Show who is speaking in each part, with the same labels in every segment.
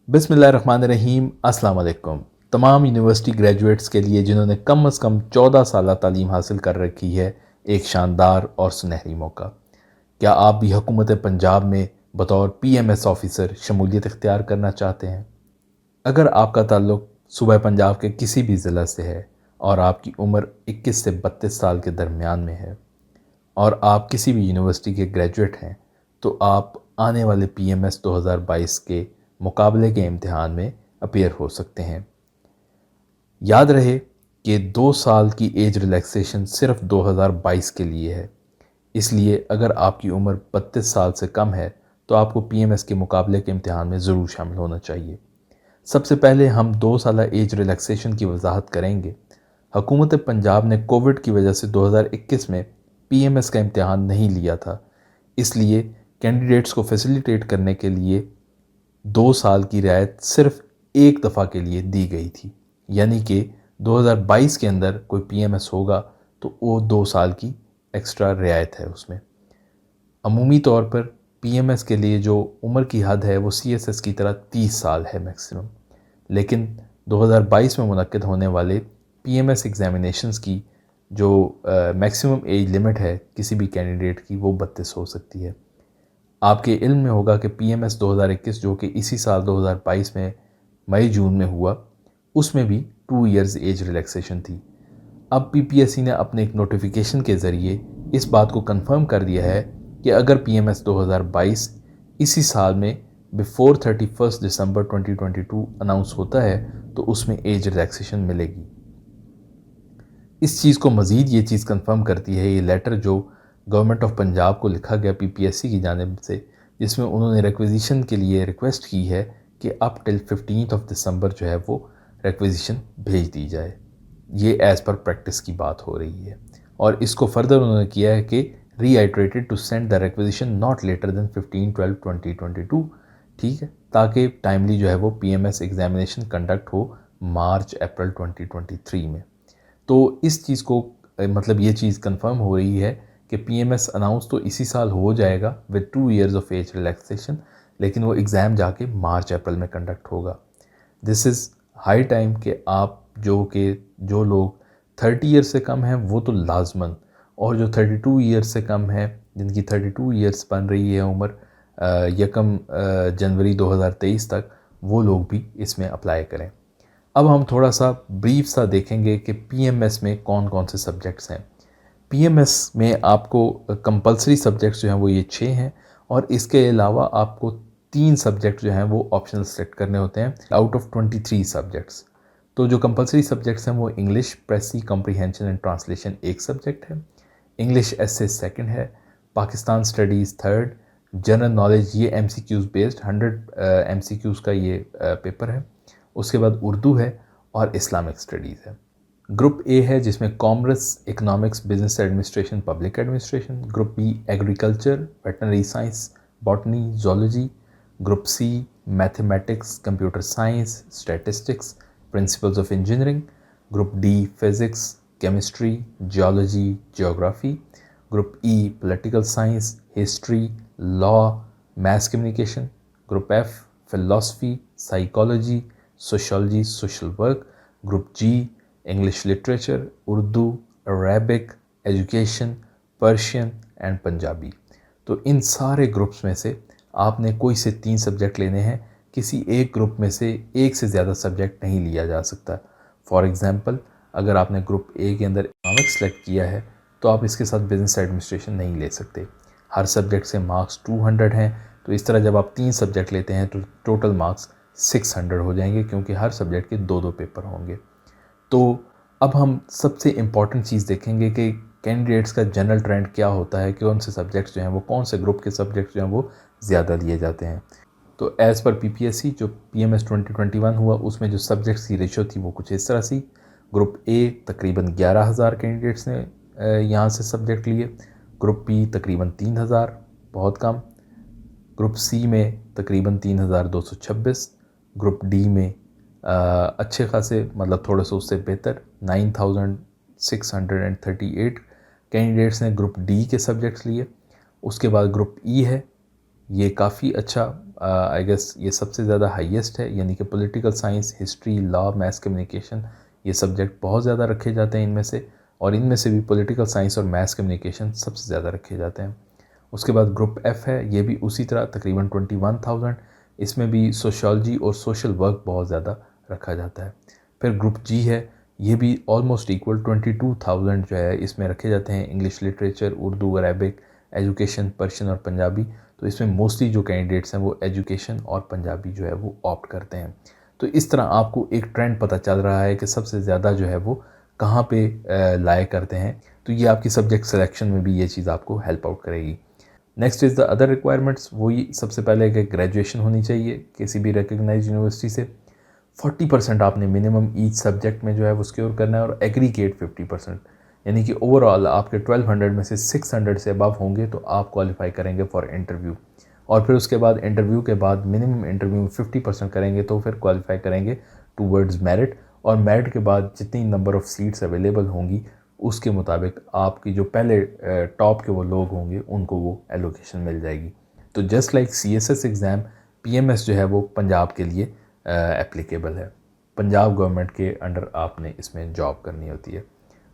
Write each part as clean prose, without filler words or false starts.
Speaker 1: बिस्मिल्लाहिर्रहमानिर्रहीम। अस्सलाम वालेकुम। तमाम यूनिवर्सिटी ग्रेजुएट्स के लिए जिन्होंने कम अज़ कम 14 साल तालीम हासिल कर रखी है, एक शानदार और सुनहरी मौका। क्या आप भी हुकूमत पंजाब में बतौर PMS ऑफ़िसर शमूलियत इख्तियार करना चाहते हैं? अगर आपका ताल्लुक़ सूबा पंजाब के किसी भी ज़िला से है और आपकी उम्र 21 से 32 साल के दरमियान में है और आप किसी भी यूनिवर्सिटी के ग्रेजुएट हैं, तो आप आने वाले PMS 2022 के मुकाबले के इम्तिहान में अपीयर हो सकते हैं। याद रहे कि 2 साल की एज रिलैक्सेशन सिर्फ 2022 के लिए है। इसलिए अगर आपकी उम्र 32 साल से कम है तो आपको PMS के मुकाबले के इम्तिहान में ज़रूर शामिल होना चाहिए। सबसे पहले हम 2 साल एज रिलैक्सेशन की वजाहत करेंगे। हुकूमत पंजाब ने कोविड की वजह से 2021 में PMS का इम्तिहान नहीं लिया था, इसलिए कैंडिडेट्स को फैसिलिटेट करने के लिए 2 साल की रियायत सिर्फ एक दफ़ा के लिए दी गई थी। यानी कि 2022 के अंदर कोई PMS होगा तो वो 2 साल की एक्स्ट्रा रियायत है उसमें। अमूमी तौर पर PMS के लिए जो उम्र की हद है वो CSS की तरह 30 साल है मैक्सिमम, लेकिन 2022 में मुनक्किद होने वाले PMS एग्ज़ामिनेशंस की जो मैक्सिमम एज लिमिट है किसी भी कैंडिडेट की, वो 32 हो सकती है। आपके इल्म में होगा कि PMS 2021 जो कि इसी साल 2022 में मई जून में हुआ, उसमें भी 2 इयर्स एज रिलैक्सेशन थी। अब PPSC ने अपने एक नोटिफिकेशन के ज़रिए इस बात को कंफर्म कर दिया है कि अगर PMS 2022 इसी साल में बिफोर 31 दिसंबर 2022 अनाउंस होता है तो उसमें एज रिलैक्सेशन मिलेगी। इस चीज़ को मज़ीद ये चीज़ कंफर्म करती है ये लेटर जो गवर्नमेंट ऑफ पंजाब को लिखा गया PPSC की जानिब से, जिसमें उन्होंने रिक्वेजिशन के लिए रिक्वेस्ट की है कि अप टिल 15 दिसंबर जो है वो रिक्वेजिशन भेज दी जाए। ये एज़ पर प्रैक्टिस की बात हो रही है और इसको फर्दर उन्होंने किया है कि reiterated to send the requisition not later than 15/12/2022, ठीक है, ताकि टाइमली जो है वो PMS एग्जामिनेशन कंडक्ट हो मार्च अप्रैल 2023 में। तो इस चीज़ को मतलब ये चीज़ कंफर्म हो रही है कि PMS अनाउंस तो इसी साल हो जाएगा with 2 years of age relaxation, लेकिन वो एग्ज़ाम जाके मार्च अप्रैल में कंडक्ट होगा। दिस इज़ हाई टाइम कि आप जो लोग 30 ईयर्स से कम हैं वो तो लाजमन, और जो 32 ईयर्स से कम है जिनकी 32 ईयर्स बन रही है उम्र 1 जनवरी 2023 तक, वो लोग भी इसमें अप्लाई करें। अब हम थोड़ा सा ब्रीफ सा देखेंगे कि PMS में कौन कौन से सब्जेक्ट्स हैं। PMS में आपको कंपलसरी सब्जेक्ट्स जो हैं वो ये 6 हैं, और इसके अलावा आपको 3 सब्जेक्ट जो हैं वो ऑप्शनल सेलेक्ट करने होते हैं आउट ऑफ 23 सब्जेक्ट्स। तो जो कंपलसरी सब्जेक्ट्स हैं वो इंग्लिश, प्रेसी, कॉम्प्रीहेंशन एंड ट्रांसलेशन एक सब्जेक्ट है, इंग्लिश एसे सेकंड है, Pakistan studies third, general knowledge ये MCQs बेस्ड 100 MCQs का ये पेपर है, उसके बाद उर्दू है और इस्लामिक स्टडीज़ है। ग्रुप ए है जिसमें commerce, economics, business administration, public administration. Group B agriculture, veterinary science, botany, zoology. Group C mathematics, computer science, statistics, principles of engineering. Group D physics, chemistry, geology, geography. Group E political science, history, law, mass communication. Group F philosophy, psychology, sociology, social work. Group G English literature, Urdu, Arabic, education, Persian and Punjabi. तो इन सारे groups में से आपने कोई से 3 subject लेने हैं। किसी एक ग्रुप में से एक से ज़्यादा सब्जेक्ट नहीं लिया जा सकता। फॉर एग्ज़ाम्पल, अगर आपने ग्रुप ए के अंदर इकोनॉमिक्स सेलेक्ट किया है तो आप इसके साथ बिजनेस एडमिनिस्ट्रेशन नहीं ले सकते। हर सब्जेक्ट से मार्क्स 200 हैं, तो इस तरह जब आप 3 सब्जेक्ट लेते हैं तो टोटल मार्क्स 600 हो जाएंगे, क्योंकि हर सब्जेक्ट के 2-2 पेपर होंगे। तो अब हम सबसे इम्पॉर्टेंट चीज़ देखेंगे कि कैंडिडेट्स का जनरल ट्रेंड क्या होता है, कौन से सब्जेक्ट्स जो हैं वो, कौन से ग्रुप के सब्जेक्ट्स जो हैं वो ज़्यादा लिए जाते हैं। तो एज़ पर PPSC जो PMS 2021 हुआ उसमें जो सब्जेक्ट्स की रेशो थी वो कुछ इस तरह सी। ग्रुप ए तकरीबन 11,000 कैंडिडेट्स ने यहाँ से सब्जेक्ट लिए। ग्रुप बी तकरीबन 3,000, बहुत कम। ग्रुप सी में तकरीबन 3,226। ग्रुप डी में अच्छे खासे, मतलब थोड़े से उससे बेहतर 9,638 कैंडिडेट्स ने ग्रुप डी के सब्जेक्ट्स लिए। उसके बाद ग्रुप ई है ये काफ़ी अच्छा, आई गेस ये सबसे ज़्यादा हाईएस्ट है, यानी कि political science, history, law, maths, communication, ये सब्जेक्ट बहुत ज़्यादा रखे जाते हैं इनमें से, और इनमें से भी पॉलिटिकल साइंस और मैथ्स कम्युनिकेशन सबसे ज़्यादा रखे जाते हैं। उसके बाद ग्रुप एफ़ है, ये भी उसी तरह तकरीबन 21,000, इसमें भी सोशियोलॉजी और सोशल वर्क बहुत ज़्यादा रखा जाता है। फिर ग्रुप जी है, ये भी ऑलमोस्ट इक्वल 22,000 जो है इसमें रखे जाते हैं, English literature, Urdu, Arabic, education, Persian और पंजाबी। तो इसमें मोस्टली जो कैंडिडेट्स हैं वो एजुकेशन और पंजाबी जो है वो ऑप्ट करते हैं। तो इस तरह आपको एक ट्रेंड पता चल रहा है कि सबसे ज़्यादा जो है वो कहाँ पे लाए करते हैं। तो ये आपकी सब्जेक्ट सिलेक्शन में भी ये चीज़ आपको हेल्प आउट करेगी। Next is the other requirements, वही सबसे पहले कि ग्रेजुएशन होनी चाहिए किसी भी रिकग्नाइज यूनिवर्सिटी से। 40% आपने मिनिमम ईच सब्जेक्ट में जो है वो सिक्योर करना है, और एग्रीगेट 50%, यानी कि ओवरऑल आपके 1200 में से 600 से अबव होंगे तो आप क्वालिफाई करेंगे फॉर इंटरव्यू। और फिर उसके बाद इंटरव्यू के बाद मिनिमम इंटरव्यू में 50% करेंगे तो फिर क्वालिफाई करेंगे टूवर्ड्स मेरिट, और मेरिट के बाद जितनी नंबर ऑफ़ सीट्स अवेलेबल होंगी उसके मुताबिक आपकी जो पहले टॉप के वो लोग होंगे उनको वो एलोकेशन मिल जाएगी। तो just like CSS exam, PMS जो है वो पंजाब के लिए एप्लीकेबल है। पंजाब गवर्नमेंट के अंडर आपने इसमें जॉब करनी होती है।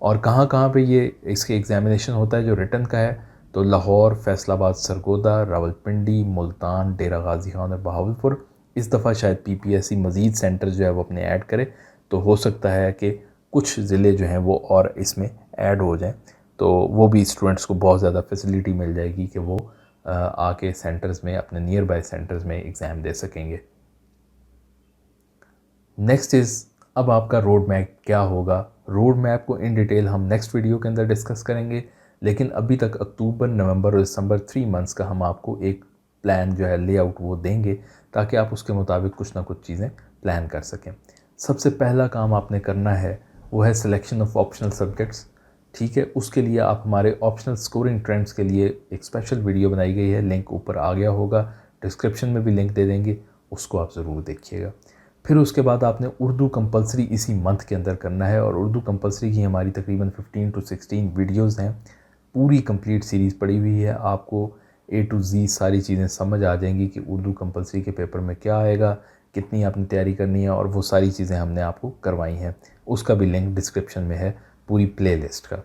Speaker 1: और कहाँ कहाँ पे ये इसके एग्ज़ामिनेशन होता है जो रिटन का है, तो लाहौर, फैसलाबाद, सरगोदा, रावलपिंडी, मुल्तान, डेरा गाजी खान और बहावलपुर। इस दफ़ा शायद PPSC मज़ीद सेंटर जो है वो अपने ऐड करे, तो हो सकता है कि कुछ ज़िले जो हैं वो और इसमें ऐड हो जाएं, तो वो भी स्टूडेंट्स को बहुत ज़्यादा फैसिलिटी मिल जाएगी कि वो आके सेंटर्स में, अपने नियर बाय सेंटर्स में एग्ज़ाम दे सकेंगे। नेक्स्ट इज़, अब आपका रोड मैप क्या होगा। रोड मैप को इन डिटेल हम नेक्स्ट वीडियो के अंदर डिस्कस करेंगे, लेकिन अभी तक अक्टूबर, नवंबर और दिसंबर 3 मंथ्स का हम आपको एक प्लान जो है लेआउट वो देंगे, ताकि आप उसके मुताबिक कुछ ना कुछ चीज़ें प्लान कर सकें। सबसे पहला काम आपने करना है वो है सिलेक्शन ऑफ ऑप्शनल सब्जेक्ट्स। ठीक है, उसके लिए आप हमारे ऑप्शनल स्कोरिंग ट्रेंड्स के लिए एक स्पेशल वीडियो बनाई गई है, लिंक ऊपर आ गया होगा, डिस्क्रिप्शन में भी लिंक दे देंगे, उसको आप ज़रूर देखिएगा। फिर उसके बाद आपने उर्दू कंपलसरी इसी मंथ के अंदर करना है, और उर्दू कंपलसरी की हमारी तकरीबन 15 to 16 वीडियोज़ हैं। पूरी कंप्लीट सीरीज़ पड़ी हुई है, आपको A to Z सारी चीज़ें समझ आ जाएंगी कि उर्दू कंपलसरी के पेपर में क्या आएगा, कितनी आपने तैयारी करनी है, और वो सारी चीज़ें हमने आपको करवाई हैं। उसका भी लिंक डिस्क्रिप्शन में है, पूरी प्ले लिस्ट का।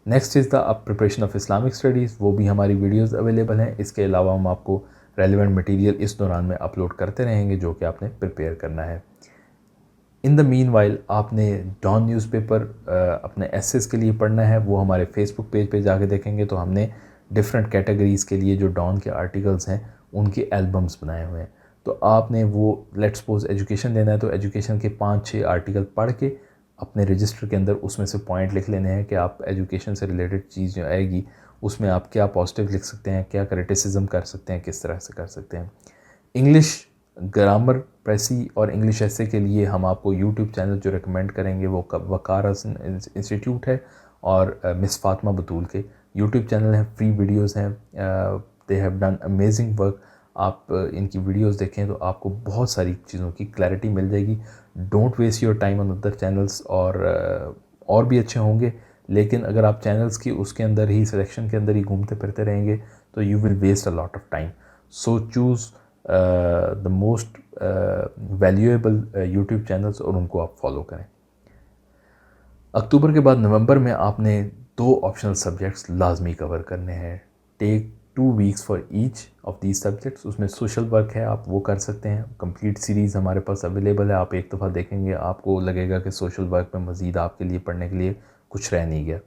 Speaker 1: Next is the preparation of Islamic studies, वो भी हमारी वीडियोज़ अवेलेबल हैं। इसके अलावा हम आपको रेलिवेंट मटेरियल इस दौरान में अपलोड करते रहेंगे जो कि आपने प्रिपेयर करना है। इन द मीन वाइल आपने डॉन न्यूज़पेपर अपने एसेस के लिए पढ़ना है, वो हमारे फेसबुक पेज पे जाके देखेंगे तो हमने डिफरेंट कैटेगरीज़ के लिए जो डॉन के आर्टिकल्स हैं उनके एल्बम्स बनाए हुए हैं। तो आपने वो, लेट्स सपोज एजुकेशन देना है तो एजुकेशन के 5-6 आर्टिकल पढ़ के अपने रजिस्टर के अंदर उसमें से पॉइंट लिख लेने हैं कि आप एजुकेशन से रिलेटेड चीज़ जो आएगी उसमें आप क्या पॉजिटिव लिख सकते हैं, क्या क्रिटिसिज्म कर सकते हैं, किस तरह से कर सकते हैं। इंग्लिश ग्रामर, प्रेसी और इंग्लिश ऐसे के लिए हम आपको यूट्यूब चैनल जो रिकमेंड करेंगे वो वकार इंस्टीट्यूट है, और मिस फातिमा बतूल के यूट्यूब चैनल हैं, फ्री वीडियोस हैं, they have done amazing work. आप इनकी वीडियोस देखें तो आपको बहुत सारी चीज़ों की क्लैरिटी मिल जाएगी। Don't waste your time on other channels, और भी अच्छे होंगे, लेकिन अगर आप चैनल्स की उसके अंदर ही, सिलेक्शन के अंदर ही घूमते फिरते रहेंगे तो you will waste a lot of time. So choose the most valuable YouTube channels और उनको आप फॉलो करें। अक्टूबर के बाद नवंबर में आपने 2 ऑप्शनल सब्जेक्ट्स लाजमी कवर करने हैं। Take 2 weeks for each of these subjects. उसमें सोशल वर्क है, आप वो कर सकते हैं। कंप्लीट सीरीज़ हमारे पास अवेलेबल है, आप एक दफ़ा देखेंगे आपको लगेगा कि सोशल वर्क में मज़ीद आपके लिए पढ़ने के लिए कुछ रह नहीं गया।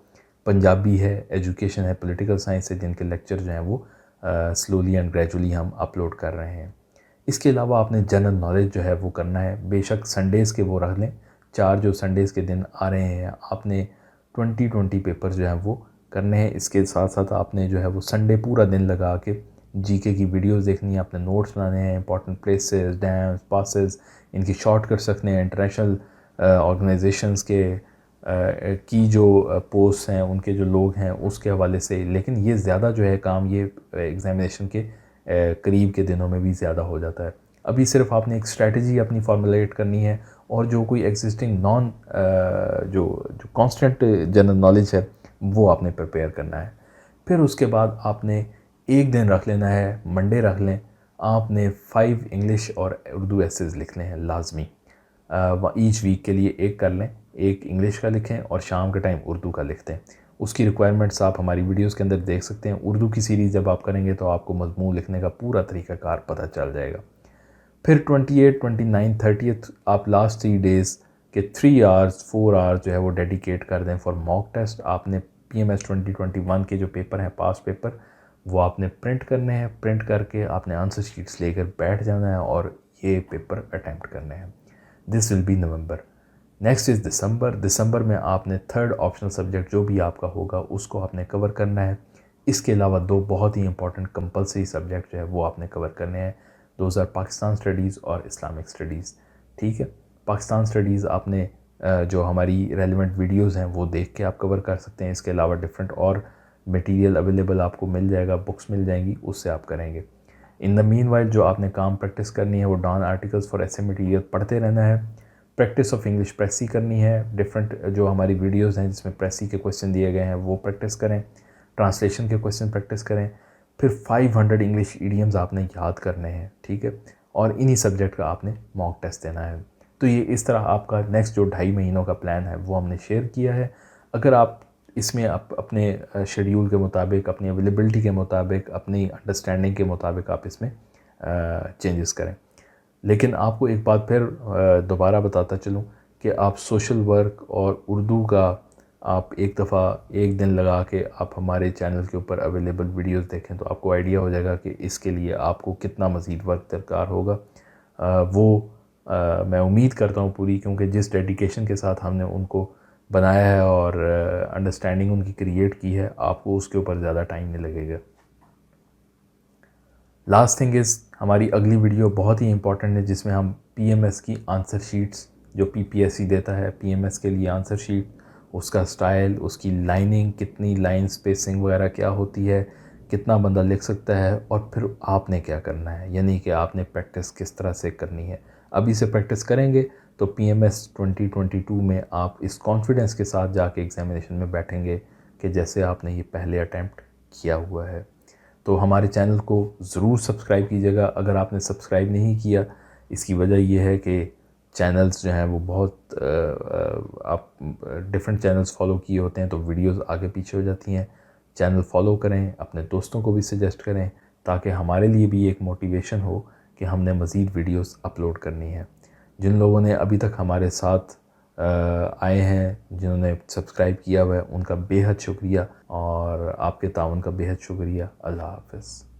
Speaker 1: पंजाबी है, एजुकेशन है, पॉलिटिकल साइंस है, जिनके लेक्चर जो हैं वो स्लोली एंड ग्रेजुअली हम अपलोड कर रहे हैं। इसके अलावा आपने जनरल नॉलेज जो है वो करना है, बेशक संडेज़ के वो रख लें। 4 जो संडेज़ के दिन आ रहे हैं आपने 20 पेपर जो हैं वो करने हैं। इसके साथ साथ आपने जो है वो संडे पूरा दिन लगा के जीके की वीडियोस देखनी है, अपने नोट्स बनाने हैं, इंपॉर्टेंट प्लेसेस, डैम्स, पासेस, इनकी शॉर्टकट्स रखने हैं, इंटरनेशनल ऑर्गेनाइजेशंस के की जो पोस्ट हैं, उनके जो लोग हैं उसके हवाले से। लेकिन ये ज़्यादा जो है काम ये एग्ज़ामिनेशन के करीब के दिनों में भी ज़्यादा हो जाता है। अभी सिर्फ आपने एक स्ट्रैटेजी अपनी फॉर्मुलेट करनी है, और जो कोई एग्जिस्टिंग नॉन जो कांस्टेंट जनरल नॉलेज है वो आपने प्रिपेयर करना है। फिर उसके बाद आपने एक दिन रख लेना है, मंडे रख लें, आपने 5 इंग्लिश और उर्दू एसेज लिखने हैं लाजमी। ईच वीक के लिए एक कर लें, एक इंग्लिश का लिखें और शाम के टाइम उर्दू का लिखते हैं। उसकी रिक्वायरमेंट्स आप हमारी वीडियोस के अंदर देख सकते हैं। उर्दू की सीरीज़ जब आप करेंगे तो आपको मज़मून लिखने का पूरा तरीक़ाकार पता चल जाएगा। फिर 28, 29, 30 आप लास्ट 3 डेज़ के 3 आवर्स 4 आवर्स जो है वो डेडिकेट कर दें फॉर मॉक टेस्ट। आपने PMS 2021 के जो पेपर हैं, पास पेपर, वो आपने प्रिंट करने हैं। प्रिंट करके आपने आंसर शीट्स लेकर बैठ जाना है और ये पेपर अटैम्प्ट करने हैं। This will be November. Next is December. दिसंबर में आपने 3rd ऑप्शनल सब्जेक्ट जो भी आपका होगा उसको आपने कवर करना है। इसके अलावा 2 बहुत ही इंपॉर्टेंट कंपलसरी सब्जेक्ट जो है वो आपने कवर करने हैं। दोज आर पाकिस्तान स्टडीज़ और इस्लामिक स्टडीज़। ठीक है, पाकिस्तान स्टडीज़ आपने जो हमारी रेलिवेंट वीडियोज़ हैं वो देख के आप कवर कर सकते हैं। इसके अलावा डिफरेंट और मटेरियल अवेलेबल आपको मिल जाएगा, बुक्स मिल जाएंगी, उससे आप करेंगे। इन द मीन वाइल जो आपने काम प्रैक्टिस करनी है वो डॉन आर्टिकल्स फॉर ऐसे मटीरियल पढ़ते रहना है। प्रैक्टिस ऑफ इंग्लिश प्रेसी करनी है। डिफरेंट जो हमारी वीडियोज़ हैं जिसमें प्रेसी के क्वेश्चन दिए गए हैं वो प्रैक्टिस करें। ट्रांसलेशन के क्वेश्चन प्रैक्टिस करें। फिर 500 इंग्लिश ईडियम्स आपने याद करने हैं। ठीक है, और इन्हीं सब्जेक्ट का आपने मॉक टेस्ट देना है। तो ये इस तरह आपका नेक्स्ट जो 2.5 महीनों का प्लान है वो हमने शेयर किया है। अगर आप इसमें अपने शेड्यूल के मुताबिक, अपनी अवेलेबिलिटी के मुताबिक, अपनी अंडरस्टैंडिंग के मुताबिक आप इसमें चेंजेस करें। लेकिन आपको एक बात फिर दोबारा बताता चलूँ कि आप सोशल वर्क और उर्दू का आप एक दफ़ा एक दिन लगा के आप हमारे चैनल के ऊपर अवेलेबल वीडियोस देखें तो आपको आइडिया हो जाएगा कि इसके लिए आपको कितना मज़ीद वर्क दरकार होगा। मैं उम्मीद करता हूँ पूरी, क्योंकि जिस डेडिकेशन के साथ हमने उनको बनाया है और अंडरस्टैंडिंग उनकी क्रिएट की है, आपको उसके ऊपर ज़्यादा टाइम नहीं लगेगा। लास्ट थिंग इज़, हमारी अगली वीडियो बहुत ही इंपॉर्टेंट है जिसमें हम PMS की आंसर शीट्स जो PPSC देता है PMS के लिए आंसर शीट, उसका स्टाइल, उसकी लाइनिंग, कितनी लाइन स्पेसिंग वगैरह क्या होती है, कितना बंदा लिख सकता है, और फिर आपने क्या करना है, यानी कि आपने प्रैक्टिस किस तरह से करनी है। अभी से प्रैक्टिस करेंगे तो PMS 2022 में आप इस कॉन्फिडेंस के साथ जाके एग्जामिनेशन में बैठेंगे कि जैसे आपने ये पहले अटैम्प्ट किया हुआ है। तो हमारे चैनल को ज़रूर सब्सक्राइब कीजिएगा अगर आपने सब्सक्राइब नहीं किया। इसकी वजह यह है कि चैनल्स जो हैं वो बहुत आप डिफरेंट चैनल्स फॉलो किए होते हैं तो वीडियोस आगे पीछे हो जाती हैं। चैनल फॉलो करें, अपने दोस्तों को भी सजेस्ट करें ताकि हमारे लिए भी एक मोटिवेशन हो कि हमने मज़ीद वीडियोस अपलोड करनी है। जिन लोगों ने अभी तक हमारे साथ आए हैं, जिन्होंने सब्सक्राइब किया हुआ है, उनका बेहद शुक्रिया और आपके ताउन का बेहद शुक्रिया। अल्लाह हाफ़िज़।